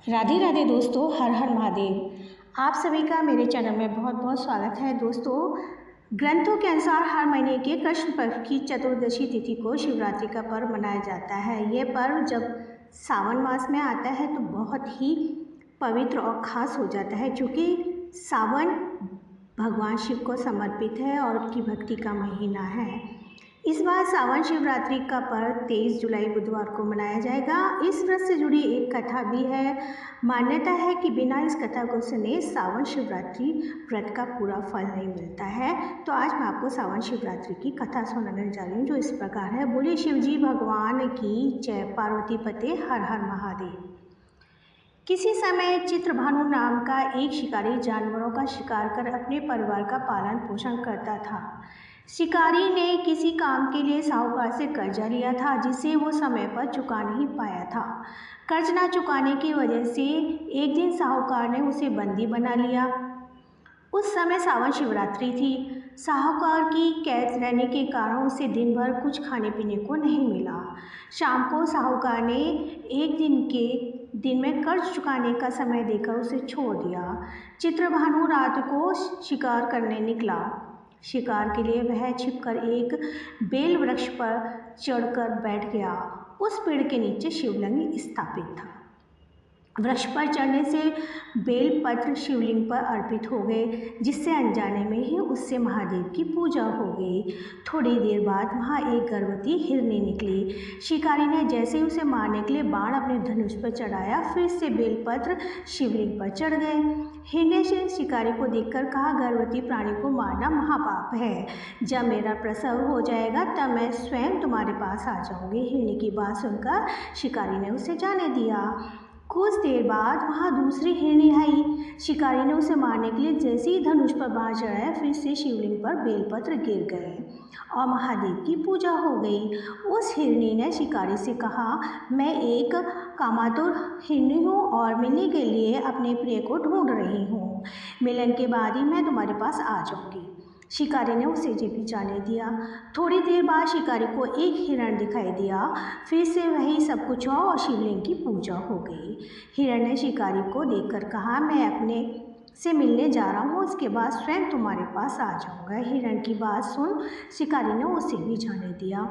राधे राधे दोस्तों, हर हर महादेव। आप सभी का मेरे चैनल में बहुत बहुत स्वागत है। दोस्तों, ग्रंथों के अनुसार हर महीने के कृष्ण पक्ष की चतुर्दशी तिथि को शिवरात्रि का पर्व मनाया जाता है। यह पर्व जब सावन मास में आता है तो बहुत ही पवित्र और ख़ास हो जाता है, क्योंकि सावन भगवान शिव को समर्पित है और उनकी भक्ति का महीना है। इस बार सावन शिवरात्रि का पर्व 23 जुलाई बुधवार को मनाया जाएगा। इस व्रत से जुड़ी एक कथा भी है। मान्यता है कि बिना इस कथा को सुने सावन शिवरात्रि व्रत का पूरा फल नहीं मिलता है। तो आज मैं आपको सावन शिवरात्रि की कथा सुनाने जा रही हूँ, जो इस प्रकार है। बोलिए शिवजी भगवान की जय। पार्वती पते हर हर महादेव। किसी समय चित्रभानु नाम का एक शिकारी जानवरों का शिकार कर अपने परिवार का पालन पोषण करता था। शिकारी ने किसी काम के लिए साहूकार से कर्जा लिया था, जिसे वो समय पर चुका नहीं पाया था। कर्ज न चुकाने की वजह से एक दिन साहूकार ने उसे बंदी बना लिया। उस समय सावन शिवरात्रि थी। साहूकार की कैद रहने के कारण उसे दिन भर कुछ खाने पीने को नहीं मिला। शाम को साहूकार ने एक दिन में कर्ज चुकाने का समय देकर उसे छोड़ दिया। चित्रभानु रात को शिकार करने निकला। शिकार के लिए वह छिपकर एक बेल वृक्ष पर चढ़कर बैठ गया। उस पेड़ के नीचे शिवलिंग स्थापित था। वृक्ष पर चढ़ने से बेलपत्र शिवलिंग पर अर्पित हो गए, जिससे अनजाने में ही उससे महादेव की पूजा हो गई। थोड़ी देर बाद वहाँ एक गर्भवती हिरनी निकली। शिकारी ने जैसे ही उसे मारने के लिए बाण अपने धनुष पर चढ़ाया, फिर से बेलपत्र शिवलिंग पर चढ़ गए। हिरनी ने शिकारी को देखकर कहा, गर्भवती प्राणी को मारना महापाप है। जब मेरा प्रसव हो जाएगा तब मैं स्वयं तुम्हारे पास आ जाऊंगी। हिरनी की बात सुनकर शिकारी ने उसे जाने दिया। कुछ देर बाद वहाँ दूसरी हिरनी आई। शिकारी ने उसे मारने के लिए जैसे ही धनुष पर बाण चढ़ाया, फिर से शिवलिंग पर बेलपत्र गिर गए और महादेव की पूजा हो गई। उस हिरनी ने शिकारी से कहा, मैं एक कामातुर हिरनी हूँ और मिलने के लिए अपने प्रिय को ढूंढ रही हूँ। मिलन के बाद ही मैं तुम्हारे पास आ जाऊँगी। शिकारी ने उसे भी जाने दिया। थोड़ी देर बाद शिकारी को एक हिरण दिखाई दिया। फिर से वही सब कुछ हुआ और शिवलिंग की पूजा हो गई। हिरण ने शिकारी को देखकर कहा, मैं अपने से मिलने जा रहा हूँ, उसके बाद स्वयं तुम्हारे पास आ जाऊँगा। हिरण की बात सुन शिकारी ने उसे भी जाने दिया।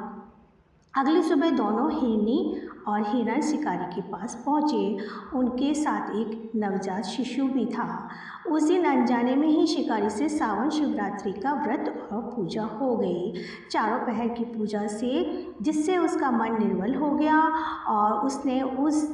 अगली सुबह दोनों हिरनी और हिरण शिकारी के पास पहुँचे। उनके साथ एक नवजात शिशु भी था। उस दिन अनजाने में ही शिकारी से सावन शिवरात्रि का व्रत और पूजा हो गई। चारों पहर की पूजा से जिससे उसका मन निर्मल हो गया और उसने उस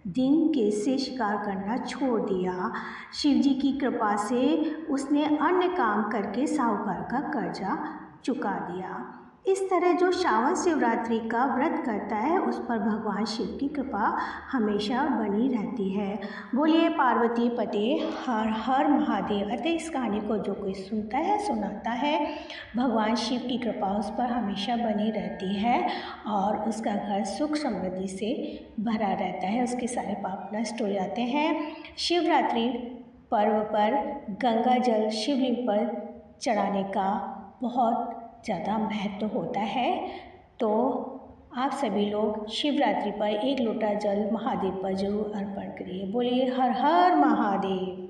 दिन के से शिकार करना छोड़ दिया। शिवजी की कृपा से उसने अन्य काम करके साहूकार का कर्जा चुका दिया। इस तरह जो सावन शिवरात्रि का व्रत करता है उस पर भगवान शिव की कृपा हमेशा बनी रहती है। बोलिए पार्वती पते हर हर महादेव। अतः इस कहानी को जो कोई सुनता है सुनाता है, भगवान शिव की कृपा उस पर हमेशा बनी रहती है और उसका घर सुख समृद्धि से भरा रहता है। उसके सारे पाप नष्ट हो जाते हैं। शिवरात्रि पर्व पर गंगा जल शिवलिंग पर चढ़ाने का बहुत ज़्यादा महत्व होता है। तो आप सभी लोग शिवरात्रि पर एक लोटा जल महादेव पर जरूर अर्पण करिए। बोलिए हर हर महादेव।